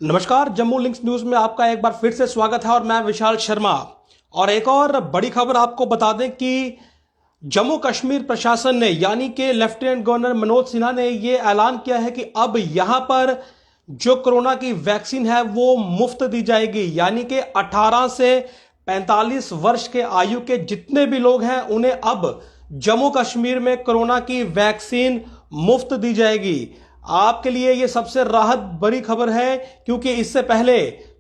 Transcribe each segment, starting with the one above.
नमस्कार, Jammu links news में आपका एक बार फिर से स्वागत है और मैं विशाल शर्मा। और एक और बड़ी खबर आपको बता दें कि जम्मू कश्मीर प्रशासन ने यानी कि लेफ्टिनेंट गवर्नर मनोज सिन्हा ने ये ऐलान किया है कि अब यहां पर जो कोरोना की वैक्सीन है वो मुफ्त दी जाएगी। यानी कि 18 से 45 वर्ष के आयु के जितने भी लोग हैं उन्हें अब जम्मू कश्मीर में कोरोना की वैक्सीन मुफ्त दी जाएगी। आपके लिए ये सबसे राहत भरी खबर है क्योंकि इससे पहले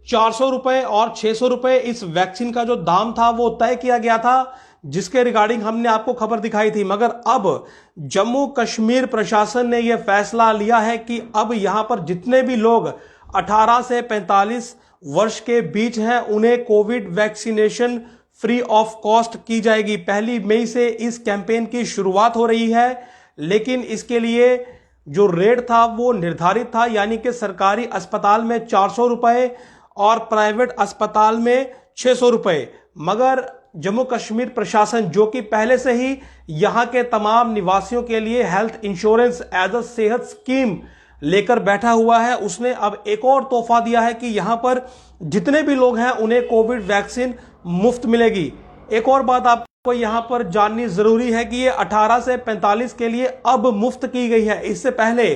400 रुपए और 600 रुपए इस वैक्सीन का जो दाम था वो तय किया गया था, जिसके रिगार्डिंग हमने आपको खबर दिखाई थी। मगर अब जम्मू कश्मीर प्रशासन ने यह फैसला लिया है कि अब यहां पर जितने भी लोग 18 से 45 वर्ष के बीच हैं उन्हें Covid vaccination free of cost की जाएगी। 1 मई से इस कैंपेन की शुरुआत हो रही है, लेकिन इसके लिए जो रेट था वो निर्धारित था, यानी कि सरकारी अस्पताल में 400 रुपए और प्राइवेट अस्पताल में 600 रुपए। मगर जम्मू कश्मीर प्रशासन जो कि पहले से ही यहां के तमाम निवासियों के लिए हेल्थ इंश्योरेंस एज अ सेहत स्कीम लेकर बैठा हुआ है, उसने अब एक और तोहफा दिया है कि यहां पर जितने भी लोग हैं उन्हें कोविड वैक्सीन मुफ्त मिलेगी। एक और बात आपको यहां पर जाननी जरूरी है कि ये 18 से 45 के लिए अब मुफ्त की गई है। इससे पहले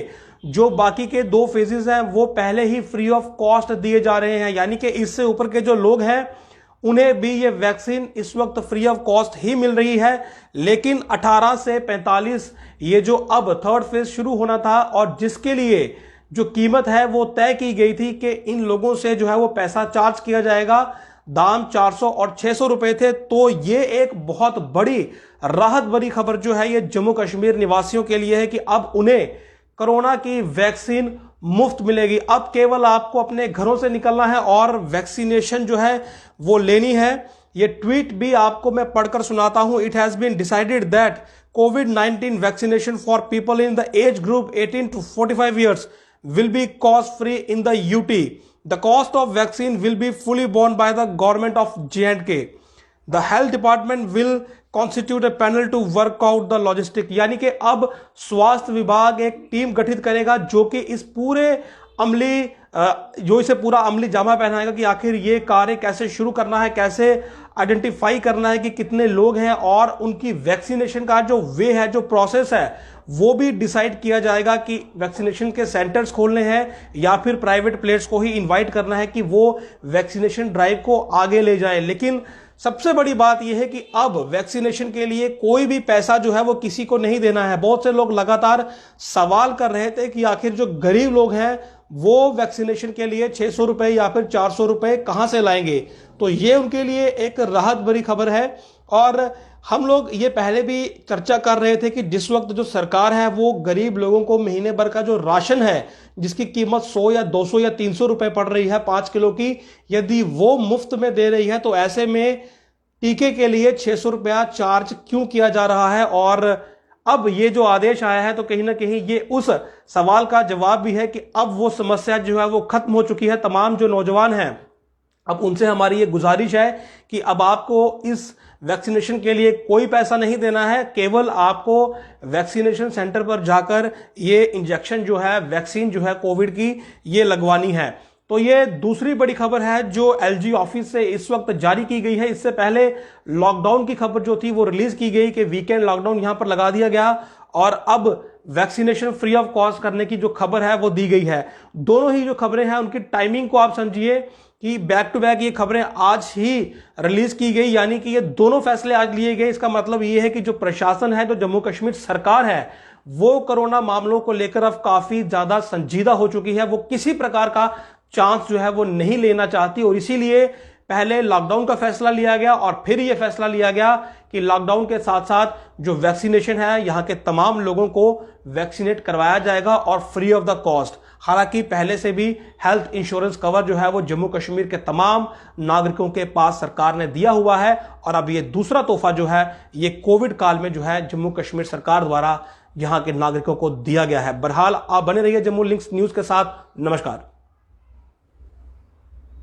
जो बाकी के 2 फेजेस हैं वो पहले ही फ्री ऑफ कॉस्ट दिए जा रहे हैं, यानी कि इससे ऊपर के जो लोग हैं उन्हें भी ये वैक्सीन इस वक्त फ्री ऑफ कॉस्ट ही मिल रही है। लेकिन 18 से 45 ये जो अब थर्ड फेज शुरू होना था और जिसके लिए जो कीमत है वो तय की गई थी कि इन लोगों से जो है वो पैसा चार्ज किया जाएगा, दाम 400 और 600 रुपए थे। तो ये एक बहुत बड़ी राहत भरी खबर जो है ये जम्मू कश्मीर निवासियों के लिए है कि अब उन्हें कोरोना की वैक्सीन मुफ्त मिलेगी। अब केवल आपको अपने घरों से निकलना है और वैक्सीनेशन जो है वो लेनी है। ये ट्वीट भी आपको मैं पढ़कर सुनाता हूं। It has been decided that COVID-19 vaccination for people in the age group 18 to 45 years will be cost free in the UT. The cost of vaccine will be fully borne by the government of J&K. The health department will constitute a panel to work out the logistic. यानी कि अब स्वास्थ्य विभाग एक team गठित करेगा जो कि इस पूरे अमली जो इसे पूरा अमली जामा पहनाएगा कि आखिर ये कार्य कैसे शुरू करना है, कैसे आइडेंटिफाई करना है कि कितने लोग हैं और उनकी वैक्सीनेशन का जो वे है, जो प्रोसेस है वो भी डिसाइड किया जाएगा कि वैक्सीनेशन के सेंटर्स खोलने हैं या फिर प्राइवेट प्लेयर्स को ही इनवाइट करना है कि वो वैक्सीनेशन ड्राइव को आगे ले जाए। लेकिन सबसे बड़ी बात यह है कि अब वैक्सीनेशन के लिए कोई भी पैसा जो है वो किसी को नहीं देना है। बहुत से लोग लगातार सवाल कर रहे थे कि आखिर जो गरीब लोग हैं वो वैक्सीनेशन के लिए 600 रुपए या फिर 400 रुपए कहां से लाएंगे। तो ये उनके लिए एक राहत भरी खबर है। और हम लोग ये पहले भी चर्चा कर रहे थे कि जिस वक्त जो सरकार है वो गरीब लोगों को महीने भर का जो राशन है जिसकी कीमत 100 या 200 या 300 रुपए पड़ रही है 5 किलो की, यदि वो मुफ्त में दे रही है तो ऐसे में टीके के लिए 600 रुपया चार्ज क्यों किया जा रहा है। और अब ये जो आदेश आया है तो कहीं ना कहीं ये उस सवाल का जवाब भी है कि अब वो समस्या जो है वो खत्म हो चुकी है। तमाम जो नौजवान हैं अब उनसे हमारी ये गुजारिश है कि अब आपको इस वैक्सीनेशन के लिए कोई पैसा नहीं देना है, केवल आपको वैक्सीनेशन सेंटर पर जाकर ये इंजेक्शन जो है, वैक्सीन जो है कोविड की, ये लगवानी है। तो ये दूसरी बड़ी खबर है जो एलजी ऑफिस से इस वक्त जारी की गई है। इससे पहले लॉकडाउन की खबर जो थी वो रिलीज की गई कि वीकेंड लॉकडाउन यहां पर लगा दिया गया और अब वैक्सीनेशन फ्री ऑफ कॉस्ट करने की जो खबर है वो दी गई है। दोनों ही जो खबरें हैं उनकी टाइमिंग को आप समझिए कि बैक टू बैक ये खबरें आज ही रिलीज की गई, यानी कि ये दोनों फैसले आज लिए गए। इसका मतलब ये है कि जो प्रशासन है, जो जम्मू कश्मीर सरकार है, वो कोरोना मामलों को लेकर अब काफी ज्यादा संजीदा हो चुकी है। वो किसी प्रकार का चांस जो है वो नहीं लेना चाहती और इसीलिए पहले लॉकडाउन का फैसला लिया गया और फिर यह फैसला लिया गया कि लॉकडाउन के साथ साथ जो वैक्सीनेशन है यहां के तमाम लोगों को वैक्सीनेट करवाया जाएगा और फ्री ऑफ द कॉस्ट। हालांकि पहले से भी हेल्थ इंश्योरेंस कवर जो है वो जम्मू कश्मीर के तमाम नागरिकों के पास सरकार ने दिया हुआ है और अब ये दूसरा तोहफा जो है ये कोविड काल में जो है जम्मू कश्मीर सरकार द्वारा यहां के नागरिकों को दिया गया है। बहरहाल आप बने रहिए जम्मू लिंक्स न्यूज के साथ। नमस्कार।